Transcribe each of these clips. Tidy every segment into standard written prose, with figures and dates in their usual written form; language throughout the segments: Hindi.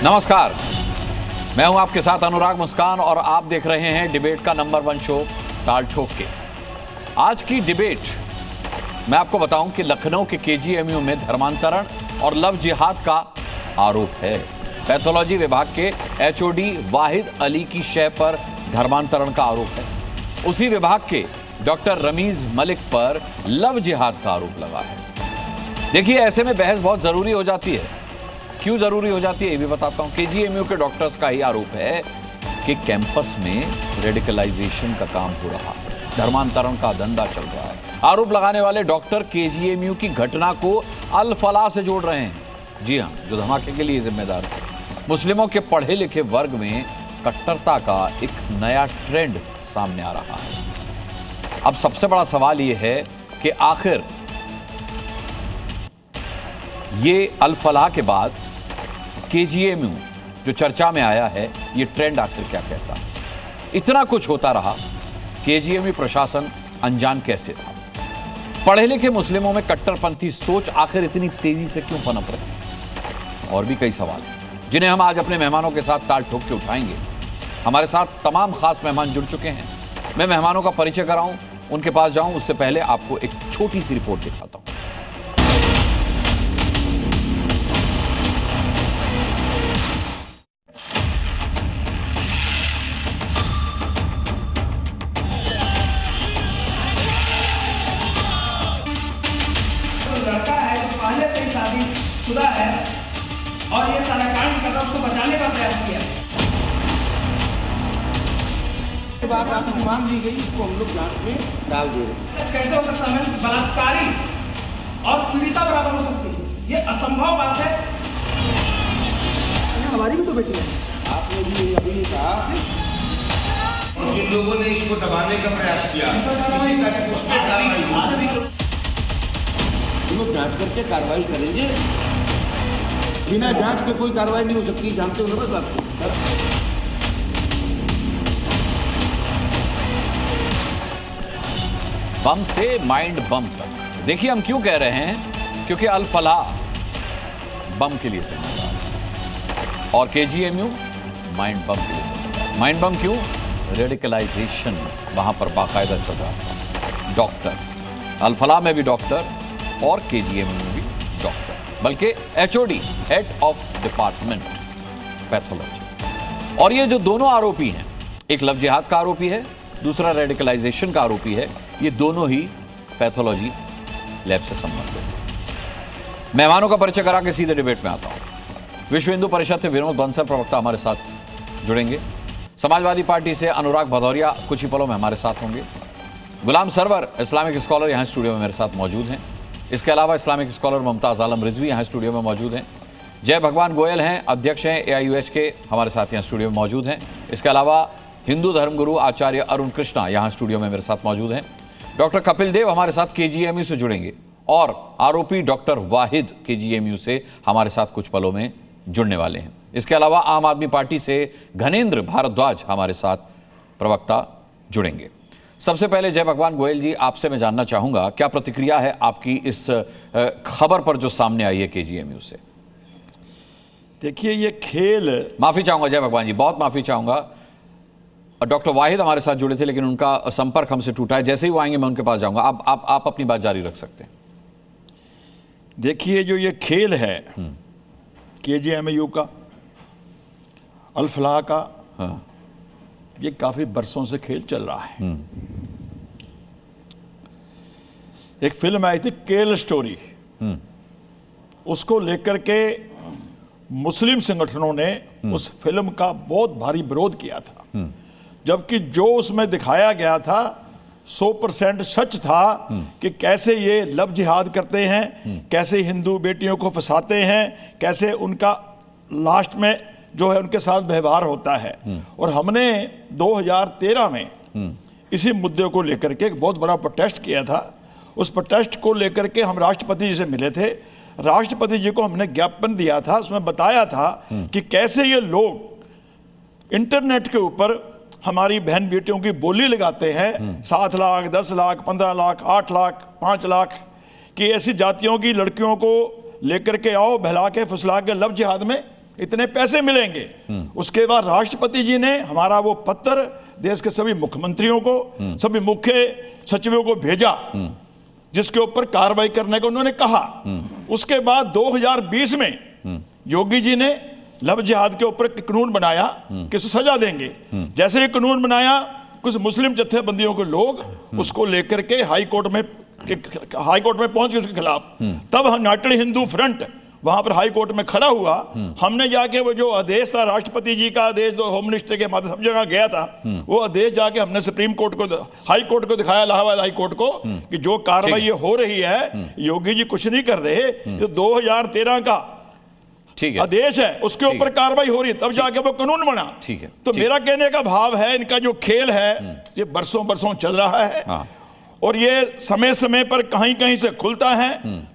नमस्कार, मैं हूं आपके साथ अनुराग मुस्कान और आप देख रहे हैं डिबेट का नंबर 1 शो टाल ठोक के। आज की डिबेट मैं आपको बताऊं कि लखनऊ के केजीएमयू में धर्मांतरण और लव जिहाद का आरोप है। पैथोलॉजी विभाग के एचओडी वाहिद अली की शय पर धर्मांतरण का आरोप है। उसी विभाग के डॉक्टर रमीज मलिक पर लव जिहाद का आरोप लगा है। देखिए, ऐसे में बहस बहुत जरूरी हो जाती है। क्यों जरूरी हो जाती है ये भी बताता हूं। केजीएमयू के डॉक्टर्स का ही आरोप है कि कैंपस में रेडिकलाइजेशन का काम हो रहा है, धर्मांतरण का धंधा चल रहा है। आरोप लगाने वाले डॉक्टर केजीएमयू की घटना को अल फलाह से जोड़ रहे हैं। जी हां, जो धमाके के लिए जिम्मेदार है। मुस्लिमों के पढ़े लिखे वर्ग में कट्टरता का एक नया ट्रेंड सामने आ रहा है। अब सबसे बड़ा सवाल यह है कि आखिर ये अल फलाह के बाद केजीएमयू जो चर्चा में आया है, ये ट्रेंड आखिर क्या कहता है? इतना कुछ होता रहा, केजीएमयू प्रशासन अनजान कैसे था? पढ़े लिखे मुस्लिमों में कट्टरपंथी सोच आखिर इतनी तेजी से क्यों पनप रही? और भी कई सवाल जिन्हें हम आज अपने मेहमानों के साथ ताल ठोक के उठाएंगे। हमारे साथ तमाम खास मेहमान जुड़ चुके हैं। मैं मेहमानों का परिचय कराऊं, उनके पास जाऊं, उससे पहले आपको एक छोटी सी रिपोर्ट दिखाता हूं। खुदा है और ये सारा कांड कर रहा, उसको बचाने का प्रयास किया। बात आपको मांग दी गई, इसको हम लोग जांच में डाल दे रहे। कैसे हो सकता है? बलात्कारी और पीड़िता बराबर हो सकती है, ये असंभव बात है। हमारी भी तो बेटी है। आपने भी अभी कहा, जिन लोगों ने इसको दबाने का प्रयास किया, किसी का उस पर कार्रवाई लोग जांच करके कार्रवाई करेंगे। बिना जांच के कोई कार्रवाई नहीं हो सकती, जानते हो ना बस आपको। बम से माइंड बम तक। देखिए, हम क्यों कह रहे हैं, क्योंकि अल फलाह बम के लिए जिम्मेदार है और केजीएमयू माइंड बम के लिए जिम्मेदार। माइंड बम क्यों? रेडिकलाइजेशन वहां पर बाकायदा चल रहा था। डॉक्टर अल फलाह में भी डॉक्टर और केजीएमयू में भी डॉक्टर, बल्कि HOD head of department pathology. और ये जो दोनों आरोपी हैं, एक लव जिहाद का आरोपी है, दूसरा रेडिकलाइजेशन का आरोपी है, ये दोनों ही पैथोलॉजी लैब से संबंधित हैं। मेहमानों का परिचय करा के सीधे डिबेट में आता हूं। विश्व हिंदू परिषद से विनोद बंसल प्रवक्ता हमारे साथ जुड़ेंगे। समाजवादी पार्टी से अनुराग भदौरिया कुछ ही पलों में हमारे साथ होंगे। गुलाम सरवर इस्लामिक स्कॉलर यहां स्टूडियो में मेरे साथ मौजूद हैं। इसके अलावा इस्लामिक स्कॉलर मुमताज आलम रिजवी यहाँ स्टूडियो में मौजूद हैं। जय भगवान गोयल हैं, अध्यक्ष हैं एआईयूएच के, हमारे साथ यहाँ स्टूडियो में मौजूद हैं। इसके अलावा हिंदू धर्मगुरु आचार्य अरुण कृष्णा यहाँ स्टूडियो में मेरे साथ मौजूद हैं। डॉक्टर कपिल देव हमारे साथ केजीएमयू से जुड़ेंगे और आरोपी डॉक्टर वाहिद केजीएमयू से हमारे साथ कुछ पलों में जुड़ने वाले हैं। इसके अलावा आम आदमी पार्टी से घनेंद्र भारद्वाज हमारे साथ प्रवक्ता जुड़ेंगे। सबसे पहले जय भगवान गोयल जी, आपसे मैं जानना चाहूंगा, क्या प्रतिक्रिया है आपकी इस खबर पर जो सामने आई है केजीएमयू से? देखिए, ये खेल, माफी चाहूंगा जय भगवान जी, बहुत माफी चाहूंगा। डॉक्टर वाहिद हमारे साथ जुड़े थे लेकिन उनका संपर्क हमसे टूटा है। जैसे ही वो आएंगे मैं उनके पास जाऊंगा। आप अपनी बात जारी रख सकते हैं। देखिए, जो ये खेल है केजीएमयू का, अल फलाह का, हाँ। ये काफी बरसों से खेल चल रहा है। एक फिल्म आई थी केल स्टोरी, उसको लेकर के मुस्लिम संगठनों ने उस फिल्म का बहुत भारी विरोध किया था, जबकि जो उसमें दिखाया गया था 100% सच था कि कैसे ये लव जिहाद करते हैं, कैसे हिंदू बेटियों को फंसाते हैं, कैसे उनका लास्ट में जो है उनके साथ व्यवहार होता है। और हमने 2013 में इसी मुद्दे को लेकर के एक बहुत बड़ा प्रोटेस्ट किया था। उस प्रोटेस्ट को लेकर के हम राष्ट्रपति जी से मिले थे। राष्ट्रपति जी को हमने ज्ञापन दिया था, उसमें बताया था कि कैसे ये लोग इंटरनेट के ऊपर हमारी बहन बेटियों की बोली लगाते हैं। 7 लाख, 10 लाख, 15 लाख, 8 लाख, 5 लाख की ऐसी जातियों की लड़कियों को लेकर के आओ, बहला के फुसला के लव जिहाद में इतने पैसे मिलेंगे। उसके बाद राष्ट्रपति जी ने हमारा वो पत्र देश के सभी मुख्यमंत्रियों को, सभी मुख्य सचिवों को भेजा, जिसके ऊपर कार्रवाई करने को उन्होंने कहा। उसके बाद 2020 में योगी जी ने लव जिहाद के ऊपर कानून बनाया कि उसे सजा देंगे। जैसे ही कानून बनाया, कुछ मुस्लिम जत्थेबंदियों के लोग उसको लेकर के हाई कोर्ट में पहुंच गए उसके खिलाफ। तब यूनाइटेड हिंदू फ्रंट वहां पर हाई कोर्ट में खड़ा हुआ। हमने जाके वो जो आदेश था, राष्ट्रपति जी का आदेश जो होम मिनिस्टर के माध्यम सब जगह गया था, वो आदेश जाके हमने सुप्रीम कोर्ट को, हाई कोर्ट को दिखाया, इलाहाबाद हाई कोर्ट को, कि जो कार्रवाई ये हो रही है, योगी जी कुछ नहीं कर रहे, जो 2013 का आदेश है उसके ऊपर कार्रवाई हो रही है, तब जाके वो कानून बना। ठीक है। तो मेरा कहने का भाव है, इनका जो खेल है ये बरसों बरसों चल रहा है, और ये समय समय पर कहीं कहीं से खुलता है,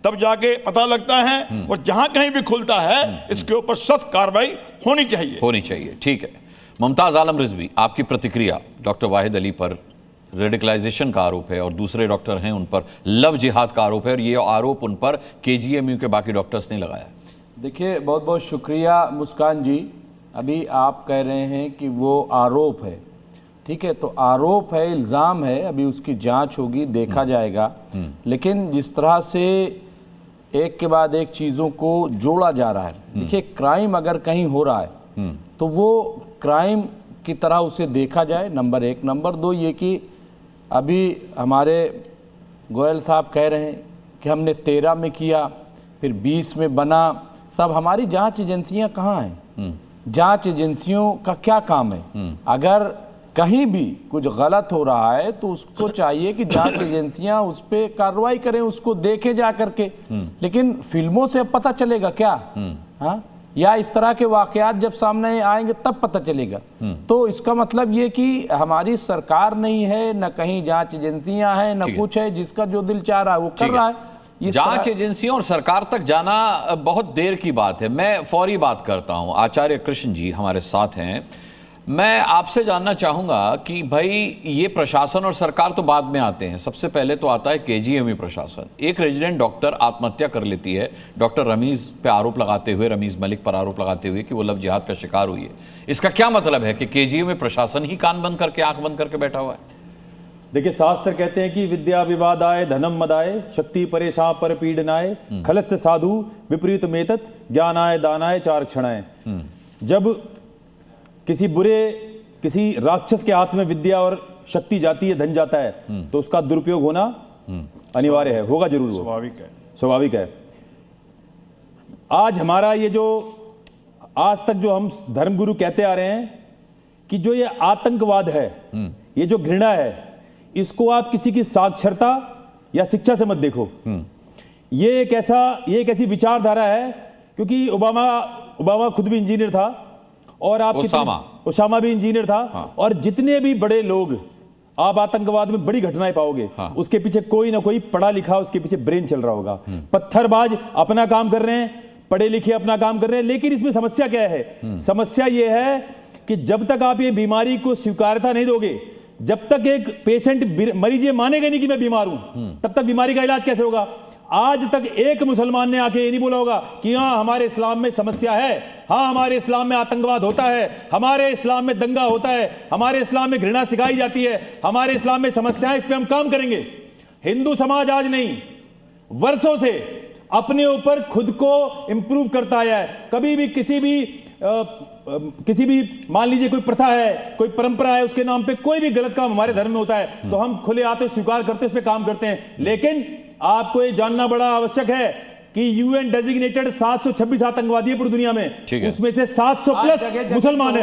तब जाके पता लगता है, और जहां कहीं भी खुलता है इसके ऊपर सख्त कार्रवाई होनी चाहिए। ठीक है। मुमताज आलम रिजवी, आपकी प्रतिक्रिया डॉक्टर वाहिद अली पर रेडिकलाइजेशन का आरोप है और दूसरे डॉक्टर हैं उन पर लव जिहाद का आरोप है, और ये आरोप उन पर केजीएमयू के बाकी डॉक्टर्स ने लगाया। देखिए, बहुत बहुत शुक्रिया मुस्कान जी। अभी आप कह रहे हैं कि वो आरोप है, ठीक है, तो आरोप है, इल्ज़ाम है, अभी उसकी जांच होगी, देखा जाएगा। लेकिन जिस तरह से एक के बाद एक चीज़ों को जोड़ा जा रहा है, देखिए, क्राइम अगर कहीं हो रहा है तो वो क्राइम की तरह उसे देखा जाए, नंबर एक। नंबर दो ये कि अभी हमारे गोयल साहब कह रहे हैं कि हमने 13 में किया, फिर 20 में बना। सब हमारी जांच एजेंसियां कहाँ हैं? जांच एजेंसियों का क्या काम है? अगर कहीं भी कुछ गलत हो रहा है तो उसको चाहिए कि जांच एजेंसियां उस पर कार्रवाई करें, उसको देखें जा करके। लेकिन फिल्मों से अब पता चलेगा क्या? हाँ, या इस तरह के वाकयात जब सामने आएंगे तब पता चलेगा। तो इसका मतलब ये कि हमारी सरकार नहीं है, न कहीं जांच एजेंसियां हैं, न कुछ है, जिसका जो दिल चाह रहा है वो कर रहा है। जांच एजेंसियों और सरकार तक जाना बहुत देर की बात है। मैं फौरी बात करता हूं, आचार्य कृष्ण जी हमारे साथ हैं। मैं आपसे जानना चाहूंगा कि भाई ये प्रशासन और सरकार तो बाद में आते हैं, सबसे पहले तो आता है केजीएमयू प्रशासन। एक रेजिडेंट डॉक्टर आत्महत्या कर लेती है, डॉक्टर रमीज पे आरोप लगाते हुए, रमीज मलिक पर आरोप लगाते हुए कि वो लव जिहाद का शिकार हुई है। इसका क्या मतलब है कि केजीएमयू प्रशासन ही कान बंद करके, आंख बंद करके बैठा हुआ है? देखिए, शास्त्र कहते हैं कि विद्या विवादाय धनम मदाय शक्ति परेशान पर पीड़नाय खलस से साधु विपरीत मेतत ज्ञानाय दानाय चार क्षणाय। जब किसी राक्षस के हाथ में विद्या और शक्ति जाती है, धन जाता है, तो उसका दुरुपयोग होना अनिवार्य है, होगा जरूर, स्वाभाविक है। आज हमारा ये जो आज तक जो हम धर्मगुरु कहते आ रहे हैं कि जो ये आतंकवाद है, ये जो घृणा है, इसको आप किसी की साक्षरता या शिक्षा से मत देखो। ये एक ऐसी विचारधारा है, क्योंकि ओबामा खुद भी इंजीनियर था, और आप ओसामा भी इंजीनियर था। हाँ। और जितने भी बड़े लोग आप आतंकवाद में बड़ी घटनाएं पाओगे, हाँ, उसके पीछे कोई ना कोई पढ़ा लिखा, उसके पीछे ब्रेन चल रहा होगा। पत्थरबाज अपना काम कर रहे हैं, पढ़े लिखे अपना काम कर रहे हैं, लेकिन इसमें समस्या क्या है? समस्या यह है कि जब तक आप ये बीमारी को स्वीकारता नहीं दोगे, जब तक एक पेशेंट मरीज ये मानेगा नहीं कि मैं बीमार हूं, तब तक बीमारी का इलाज कैसे होगा? आज तक एक मुसलमान ने आके ये नहीं बोला होगा कि हाँ हमारे इस्लाम में समस्या है, हाँ हमारे इस्लाम में आतंकवाद होता है, हमारे इस्लाम में दंगा होता है, हमारे इस्लाम में घृणा सिखाई जाती है, हमारे इस्लाम में समस्या है, इस पे हम काम करेंगे। हिंदू समाज आज नहीं, वर्षों से अपने ऊपर खुद को इंप्रूव करता आया है। कभी भी किसी भी मान लीजिए कोई प्रथा है, कोई परंपरा है, उसके नाम पे कोई भी गलत काम हमारे धर्म में होता है तो हम खुले आते स्वीकार करते, उस पे काम करते हैं। लेकिन आपको ये जानना बड़ा आवश्यक है कि यूएन डेजिग्नेटेड 726 आतंकवादी है पूरी दुनिया में, उसमें से 700 प्लस मुसलमान है।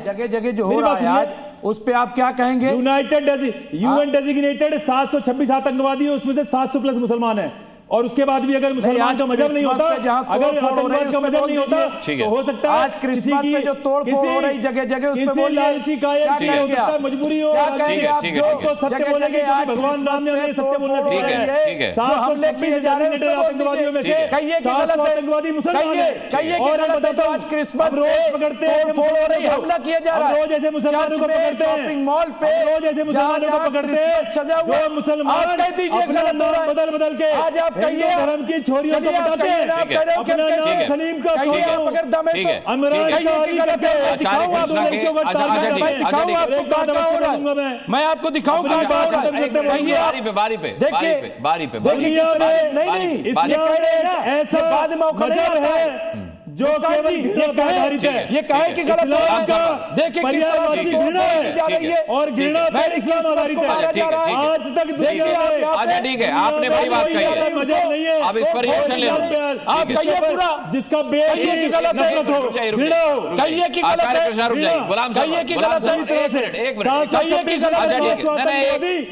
जगह जगह जो हो रहा है उस पे आप क्या कहेंगे? यूएन डेजिग्नेटेड 726 आतंकवादी है, उसमें से 700 प्लस मुसलमान है। और उसके बाद भी अगर मुसलमान का मजहब नहीं होता, अगर आतंकवाद का मजहब नहीं होता, तो हो सकता है आज क्रिसमस पे जो तोड़फोड़ हो रही जगह जगह उस पे बोलिए, लालची कायर की हो सकता है, मजबूरी हो, तो सत्य बोलेंगे कि भगवान राम ने उन्हें सत्य बोलना सिखाया है। 726 आतंकवादियों में से 700 आतंकवादी मुसलमान हैं। और मैं बताता हूं, क्रिसमस रोज पकड़ते हैं, हमला किया जा रहा है, रोज ऐसे मुसलमानों को पकड़ते हैं, शॉपिंग मॉल पे रोज ऐसे मुसलमानों को पकड़ते हैं जो मुसलमान अपना नाम बदल के आज आप आप कहिए, धर्म की छोरियों को बताते हैं, आप कह रहे हो कि अपना नाम सलीम का कहिए आप अगर दम है तो अमरान कहिए कि गलत है, आचार्य दिखाऊं कृष्णा के आपको, दिखाऊं आपको कहाँ हो रहा है, मैं आपको दिखाऊं कहाँ हो रहा है, कहिए आप, बारी पे देखिए बारी पे नहीं ये कह रहे हैं ना, ऐसा बाद में मौका नहीं आता है जो केवल घृणा पर आधारित है। ये कहे कि गलत है, देखिए पर्यायवाची घृणा है और घृणा पर इस्लाम आधारित है। आज तक अच्छा ठीक है, आपने बड़ी बात कही है, अब इस पर रिएक्शन ले आप कहिए पूरा, जिसका बेस कहिए कि गलत है, घृणा हो, कहिए कि गलत है, कहिए कि गलत है, कहिए कि गलत है,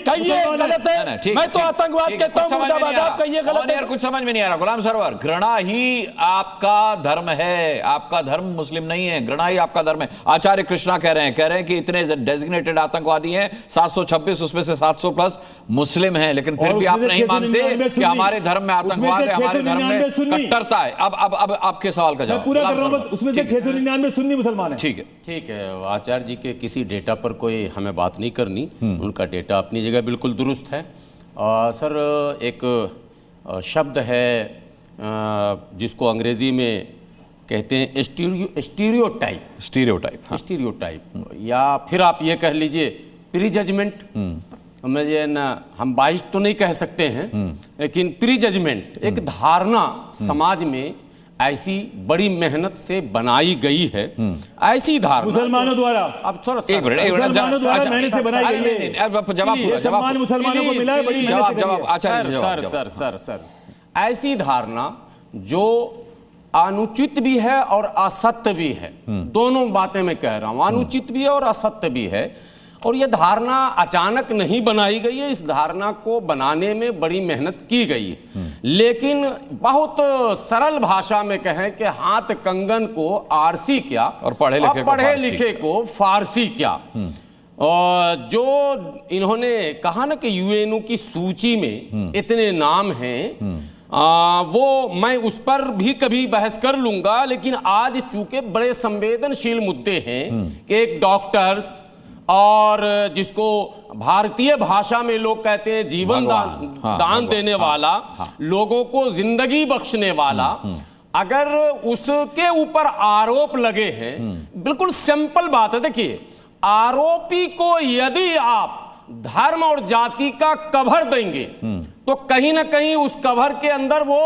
कहिए गलत है, मैं तो आतंकवाद कहता हूं, मुर्दाबाद, आप कहिए गलत है। कुछ समझ में नहीं आ रहा गुलाम सरवर, घृणा ही आपका धर्म है, आपका धर्म मुस्लिम नहीं है, घृणा ही आपका धर्म है। आचार्य कृष्णा कह रहे हैं कि इतने डेजिग्नेटेड आतंकवादी हैं 726, उसमें से 700 प्लस मुस्लिम हैं, लेकिन फिर भी आप नहीं मानते कि हमारे धर्म में आतंकवाद है, हमारे धर्म में कट्टरता है। अब आपके सवाल का जवाब पूरा कर रहा हूं, उसमें से 699 सुन्नी मुसलमान हैं। ठीक है आचार्य जी के किसी डेटा पर कोई हमें बात नहीं करनी, उनका डेटा अपनी जगह बिल्कुल दुरुस्त है। सर एक शब्द है जिसको अंग्रेजी में कहते हैं स्टीरियोटाइप, या फिर आप ये कह लीजिए प्री जजमेंट। मुझे ना, हम बाइस तो नहीं कह सकते हैं, लेकिन प्री जजमेंट एक धारणा समाज में ऐसी बड़ी मेहनत से बनाई गई है, ऐसी धारणा मुसलमानों द्वारा, अब थोड़ा मुसलमानों द्वारा मेहनत से बनाई गई है, जवाब मुसलमानों को मिला है, बड़ी सर ऐसी धारणा जो अनुचित भी है और असत्य भी है, दोनों बातें मैं कह रहा हूं, अनुचित भी है और असत्य भी है। और यह धारणा अचानक नहीं बनाई गई है, इस धारणा को बनाने में बड़ी मेहनत की गई है, लेकिन बहुत सरल भाषा में कहें कि हाथ कंगन को आरसी क्या और पढ़े लिखे को फारसी क्या। और जो इन्होंने कहा ना कि यूएनओ की सूची में इतने नाम हैं, वो मैं उस पर भी कभी बहस कर लूंगा, लेकिन आज चूंकि बड़े संवेदनशील मुद्दे हैं कि एक डॉक्टर्स और जिसको भारतीय भाषा में लोग कहते हैं जीवन दान देने वाला, लोगों को जिंदगी बख्शने वाला, अगर उसके ऊपर आरोप लगे हैं, बिल्कुल सिंपल बात है। देखिए, आरोपी को यदि आप धर्म और जाति का कवर देंगे तो कहीं ना कहीं उस कवर के अंदर वो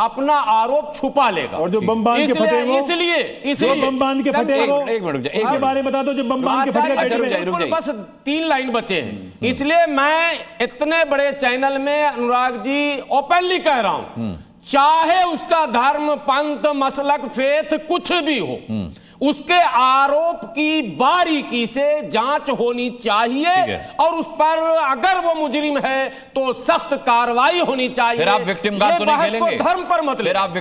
अपना आरोप छुपा लेगा। और जो बम बांध के फटे वो, इसलिए बम बांध के फटे वो, एक मिनट के बारे में बता दो, जो बम बांध के फटे, बस 3 लाइन बचे हैं। इसलिए मैं इतने बड़े चैनल में अनुराग जी ओपनली कह रहा हूं, चाहे उसका धर्म, पंथ, मसलक, फेथ कुछ भी हो, उसके आरोप की बारीकी से जांच होनी चाहिए और उस पर अगर वो मुजरिम है तो सख्त कार्रवाई होनी चाहिए। फिर आप विक्टिम कार्ड तो नहीं खेलेंगे, धर्म पर मत, फिर आप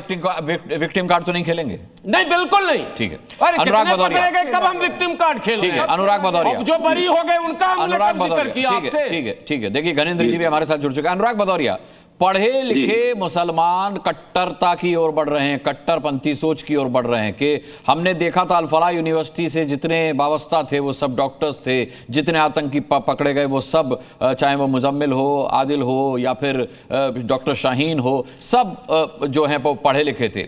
विक्टिम कार्ड तो नहीं खेलेंगे? नहीं, बिल्कुल नहीं। ठीक है, अनुराग भदौरिया, कब हम विक्टिम कार्ड खेलेंगे? ठीक है, अनुराग भदौरिया जो बरी हो गए उनका अनुराग भदौरिया, ठीक है। देखिए, घनेंद्र जी भी हमारे साथ जुड़ चुके हैं। अनुराग भदौरिया, पढ़े लिखे मुसलमान कट्टरता की ओर बढ़ रहे हैं, कट्टरपंथी सोच की ओर बढ़ रहे हैं। कि हमने देखा था अल-फलाह यूनिवर्सिटी से जितने वाबस्ता थे वो सब डॉक्टर्स थे, जितने आतंकी पकड़े गए वो सब, चाहे वो मुजम्मिल हो, आदिल हो या फिर डॉक्टर शाहीन हो, सब जो हैं वो पढ़े लिखे थे।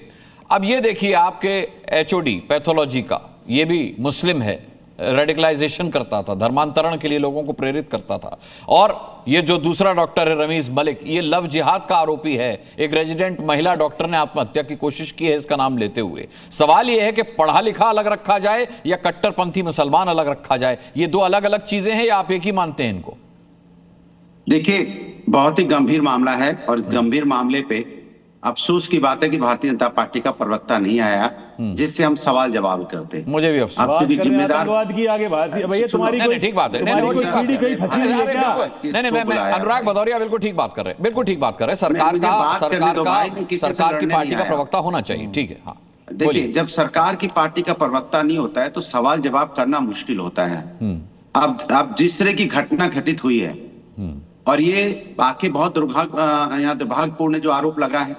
अब ये देखिए, आपके HOD पैथोलॉजी का ये भी मुस्लिम है, रेडिकलाइजेशन करता था, धर्मांतरण के लिए लोगों को प्रेरित करता था। और ये जो दूसरा डॉक्टर है रमीज मलिक, ये लव जिहाद का आरोपी है। एक रेजिडेंट महिला डॉक्टर ने आत्महत्या की कोशिश की है इसका नाम लेते हुए। सवाल ये है कि पढ़ा लिखा अलग रखा जाए या कट्टरपंथी मुसलमान अलग रखा जाए? ये दो अलग अलग चीजें हैं या आप एक ही मानते हैं इनको? देखिए, बहुत ही गंभीर मामला है और इस गंभीर मामले पे अफसोस की बात है कि भारतीय जनता पार्टी का प्रवक्ता नहीं आया जिससे हम सवाल जवाब करते। मुझे भी अफसोस। आप जिम्मेदार की आगे बात भैया, तुम्हारी कोई ठीक बात है। नहीं, मैं अनुराग भदौरिया बिल्कुल ठीक बात कर रहे हैं, बिल्कुल ठीक बात कर रहे हैं। सरकार की पार्टी का प्रवक्ता होना चाहिए, ठीक है। हाँ, देखिए, जब सरकार की पार्टी का प्रवक्ता नहीं होता है तो सवाल जवाब करना मुश्किल होता है। अब जिस तरह की घटना घटित हुई है और ये बाकी बहुत दुर्भाग्यपूर्ण जो आरोप लगा है,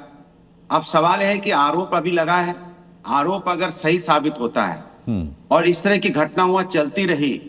अब सवाल है कि आरोप अभी लगा है, आरोप अगर सही साबित होता है और इस तरह की घटना हुआ चलती रही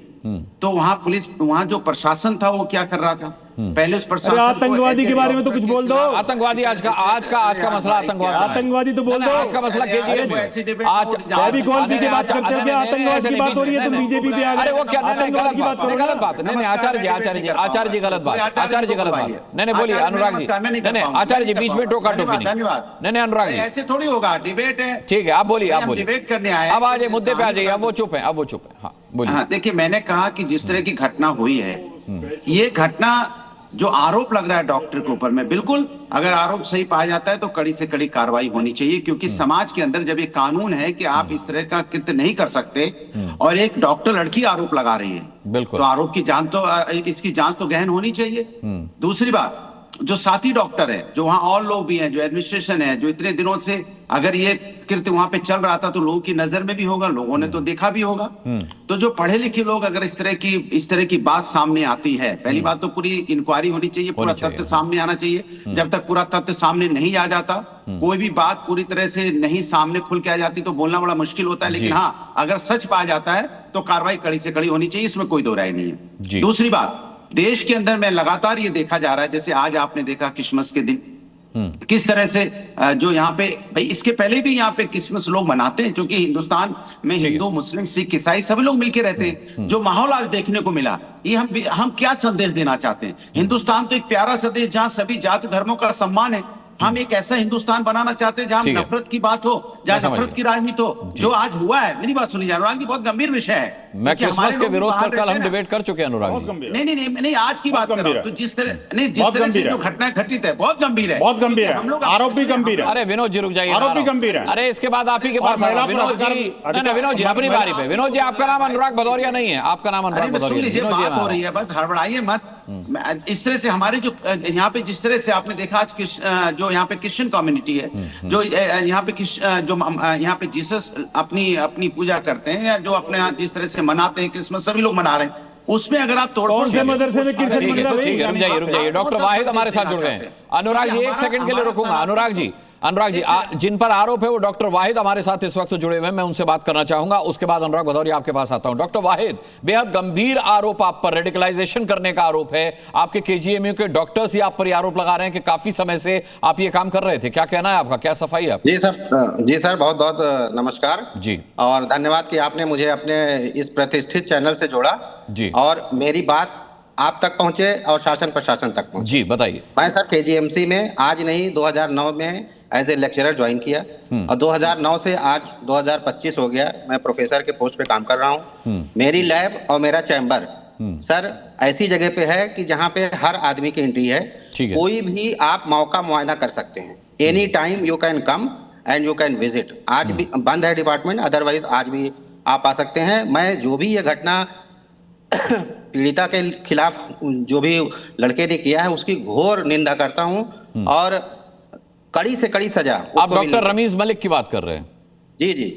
तो वहां पुलिस, वहां जो प्रशासन था वो क्या कर रहा था? पहले उस अरे प्रशासन को आतंकवादी ऐसे के बारे में तो डॉक्टर कुछ के बोल दो। खिलाफ- आतंकवादी आज का मसला आतंकवाद है। आतंकवादी तो बोल दो। आज का मसला केजीएम है। फेविकॉल की बात करते हुए आतंकवाद की बात हो रही है, तुम बीजेपी पे आ गए। अरे वो क्या आतंकवाद की बात करो। गलत बात। नहीं आचार्य जी गलत बात। आचार्य जी गलत बात। नहीं बोलिए अनुराग जी। नहीं आचार्य जी बीच में टोका टोकी नहीं। धन्यवाद। नहीं अनुराग जी ऐसे थोड़ी होगा, डिबेट है। ठीक है, आप बोलिए आप बोलिए। डिबेट करने आए अब आज मुद्दे पे आ जाइए। अब वो चुप है, अब वो चुप है। हाँ बोलिए। हाँ, देखिए मैंने कहा कि जिस तरह की घटना हुई है, ये घटना जो आरोप लग रहा है डॉक्टर के ऊपर में, बिल्कुल अगर आरोप सही पाया जाता है तो कड़ी से कड़ी कार्रवाई होनी चाहिए, क्योंकि समाज के अंदर जब ये कानून है कि आप इस तरह का कृत्य नहीं कर सकते और एक डॉक्टर लड़की आरोप लगा रही है, बिल्कुल तो आरोप की जांच तो इसकी जांच तो गहन होनी चाहिए। दूसरी बात, जो साथी डॉक्टर है, जो वहां और लोग भी हैं, जो एडमिनिस्ट्रेशन है, जो इतने दिनों से अगर ये कृत्य वहां पे चल रहा था तो लोगों की नजर में भी होगा, लोगों ने तो देखा भी होगा। तो जो पढ़े लिखे लोग अगर इस तरह की बात सामने आती है, पहली बात तो पूरी इंक्वायरी होनी चाहिए, पूरा तथ्य सामने आना चाहिए। जब तक पूरा तथ्य सामने नहीं आ जाता, कोई भी बात पूरी तरह से नहीं सामने खुल के आ जाती तो बोलना बड़ा मुश्किल होता है। लेकिन हाँ, अगर सच पाया जाता है तो कार्रवाई कड़ी से कड़ी होनी चाहिए, इसमें कोई दो राय नहीं है। दूसरी बात, देश के अंदर में लगातार ये देखा जा रहा है, जैसे आज आपने देखा क्रिसमस के दिन किस तरह से जो यहाँ पे, भाई इसके पहले भी यहाँ पे क्रिसमस लोग मनाते हैं, क्योंकि हिंदुस्तान में हिंदू मुस्लिम सिख ईसाई सभी लोग मिलकर रहते हैं। जो माहौल आज देखने को मिला, ये हम क्या संदेश देना चाहते हैं? हिंदुस्तान तो एक प्यारा सा देश जहाँ सभी जाति धर्मों का सम्मान है। हम एक ऐसा हिंदुस्तान बनाना चाहते हैं जहां नफरत की बात हो, जहां नफरत की राजनीति हो। जो आज हुआ है, मेरी बात सुनी अनुराग जी, बहुत गंभीर विषय है। मैं क्रिसमस के विरोध पर कल हम डिबेट कर चुके हैं अनुराग जी। नहीं आज की बात कर रहा हूं। तो जिस तरह से जो घटना घटित है बहुत गंभीर है, बहुत गंभीर है, आरोप भी गंभीर है। अरे विनोद जी रुक जाइए, आरोप भी गंभीर है। अरे इसके बाद आप ही के पास विनोद जी अपनी बारी पे। विनोद जी आपका नाम अनुराग भदौरिया नहीं है, आपका नाम अनुराग भदौरिया। बात हो रही है, बस हड़बड़ाइए मत। इस तरह से हमारे जो यहाँ पे जिस तरह से आपने देखा आज जो यहाँ पे क्रिश्चियन कम्युनिटी है, जो यहाँ पे जो यहाँ पे जीसस अपनी पूजा करते हैं, या जो अपने जिस तरह से मनाते हैं क्रिसमस, सभी लोग मना रहे हैं, उसमें अगर आप तोड़फोड़ मदरसे में रुक जाइए। डॉक्टर वाहिद हमारे साथ जुड़ गए हैं। अनुराग जी एक सेकंड के लिए रुकूंगा। अनुराग जी जिन पर आरोप है वो डॉक्टर वाहिद हमारे साथ इस वक्त जुड़े हुए हैं, मैं उनसे बात करना चाहूंगा। उसके बाद अनुराग भदौरिया आपके पास आता हूं। डॉक्टर वाहिद, बेहद गंभीर आरोप आप पर, रेडिकलाइजेशन करने का आरोप है। आपके केजीएमयू के डॉक्टर्स ही आप पर आरोप लगा रहे हैं कि काफी समय से आप ये काम कर रहे थे। क्या कहना है आपका, क्या सफाई है आपकी? जी सर बहुत बहुत नमस्कार जी, और धन्यवाद कि आपने मुझे अपने इस प्रतिष्ठित चैनल से जोड़ा जी, और मेरी बात आप तक पहुंचे और शासन प्रशासन तक पहुंचे। जी बताइए। मैं सर केजीएमसी में आज नहीं 2009 में एज ए लेक्चरर ज्वाइन किया, और 2009 से आज 2025 हो गया मैं प्रोफेसर के पोस्ट पे काम कर रहा हूँ। मेरी लैब और मेरा चैम्बर सर ऐसी जगह पे है कि जहाँ पे हर आदमी की एंट्री है, कोई भी आप मौका मुआयना कर सकते हैं। Any time you can come and you can visit. आज भी बंद है डिपार्टमेंट, अदरवाइज आज भी आप आ सकते हैं। मैं जो भी ये घटना पीड़िता के खिलाफ जो भी लड़के ने किया है उसकी घोर निंदा करता हूँ, और कड़ी से कड़ी सजा। आप डॉक्टर रमीज मलिक की बात कर रहे हैं? जी जी।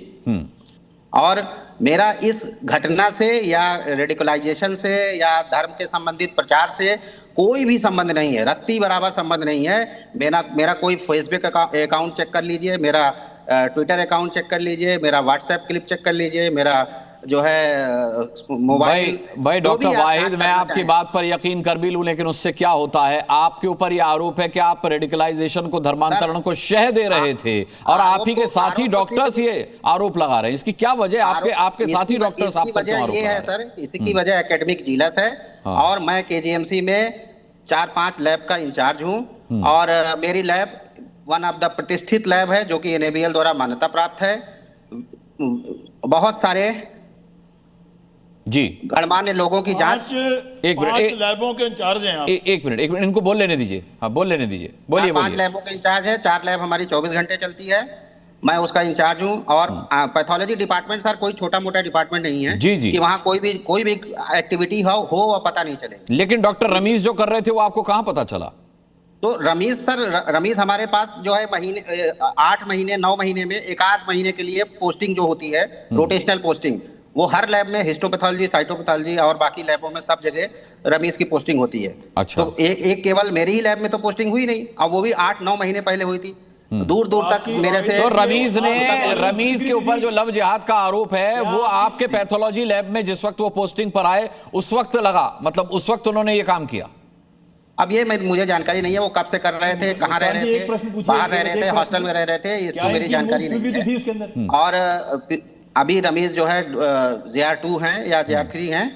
और मेरा इस घटना से या रेडिकलाइजेशन से या धर्म के संबंधित प्रचार से कोई भी संबंध नहीं है, रत्ती बराबर संबंध नहीं है। मेरा कोई फेसबुक अकाउंट चेक कर लीजिए, मेरा ट्विटर अकाउंट चेक कर लीजिए, मेरा व्हाट्सएप क्लिप चेक कर लीजिए, मेरा जो है मोबाइल। भाई डॉक्टर वाहिद, मैं आपकी बात पर यकीन कर भी लूं, लेकिन उससे क्या होता है? आपके ऊपर यह आरोप है कि आप रेडिकलाइजेशन को, धर्मांतरण को शह दे रहे थे, और आप ही के साथी डॉक्टर्स ये आरोप लगा रहे हैं। इसकी क्या वजह? आपके साथी डॉक्टर्स आप पर क्यों आरोप लगा रहे हैं? सर इसकी वजह एकेडमिक जीलस है, और मैं केजीएमसी में 4-5 लैब का इंचार्ज हूँ, और मेरी लैब वन ऑफ द प्रतिष्ठित लैब है जो कि NABL द्वारा मान्यता प्राप्त है। बहुत सारे जी गणमान्य लोगों की जांच, एक मिनट, लैबों के इंचार्ज हैं आप। एक मिनट इनको बोल लेने दीजिए। हाँ बोल लेने दीजिए, बोलिए। 5 लैबों के इंचार्ज है, 4 लैब हमारी 24 घंटे चलती है, मैं उसका इंचार्ज हूँ। और पैथोलॉजी डिपार्टमेंट सर कोई छोटा मोटा डिपार्टमेंट नहीं है जी जी, कि वहाँ कोई भी एक्टिविटी हो और पता नहीं चले। लेकिन डॉक्टर रमीज जो कर रहे थे वो आपको कहाँ पता चला? तो रमीज हमारे पास जो है 8 महीने 9 महीने में 1-8 महीने के लिए पोस्टिंग जो होती है, रोटेशनल पोस्टिंग, वो हर लैब में हिस्टोपैथोलॉजी, साइटोपैथोलॉजी और बाकी लैबों में सब जगह रमीज की पोस्टिंग होती है। अच्छा। तो एक केवल मेरी ही लैब में तो पोस्टिंग हुई नहीं, और वो भी 8-9 महीने पहले हुई थी। दूर दूर तक मेरे से। तो रमीज के ऊपर जो लव जिहाद का आरोप है वो आपके पैथोलॉजी लैब में जिस वक्त वो पोस्टिंग पर आए उस वक्त लगा, मतलब उस वक्त उन्होंने ये काम किया? अब ये मुझे जानकारी नहीं है वो कब से कर रहे थे, कहाँ रह रहे थे, बाहर रह रहे थे, हॉस्टल में रह रहे थे, इसको मेरी जानकारी नहीं है। और अभी रमेश जो है JR2 हैं या JR3 हैं,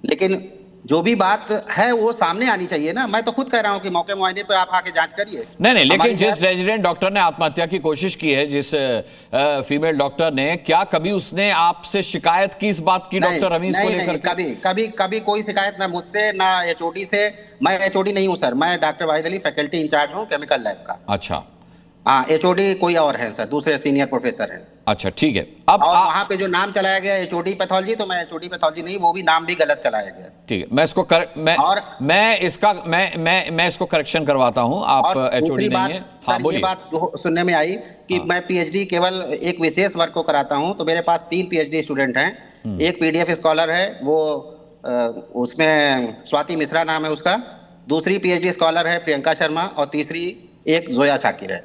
लेकिन जो भी बात है वो सामने आनी चाहिए ना। मैं तो खुद कह रहा हूं कि मौके मुआयने पे आप आके जांच करिए। नहीं, लेकिन जिस रेजिडेंट डॉक्टर ने आत्महत्या की कोशिश की है, जिस फीमेल डॉक्टर ने, क्या कभी उसने आपसे शिकायत की इस बात की डॉक्टर रमीज को लेकर? कभी कोई शिकायत ना मुझसे ना HOD से। मैं HOD नहीं हूं सर, मैं doctor Wahid Ali faculty in charge हूं केमिकल लैब का। अच्छा। हाँ, HOD कोई और है सर, दूसरे सीनियर प्रोफेसर हैं। अच्छा, ठीक है। अब और वहां पे जो नाम चलाया गया HOD पैथोलॉजी, तो मैं HOD पैथोलॉजी नहीं, वो भी नाम भी गलत चलाया गया। ठीक है, मैं इसको मैं इसको करेक्शन करवाता हूं। आप HOD नहीं है। सर, ये बात सुनने में आई कि मैं PhD केवल एक विशेष वर्ग को कराता हूं, तो मेरे पास 3 PhD स्टूडेंट हैं। एक PDF स्कॉलर है, वो उसमें स्वाति मिश्रा नाम है उसका, दूसरी PhD स्कॉलर है प्रियंका शर्मा, और तीसरी एक जोया शाकिर है।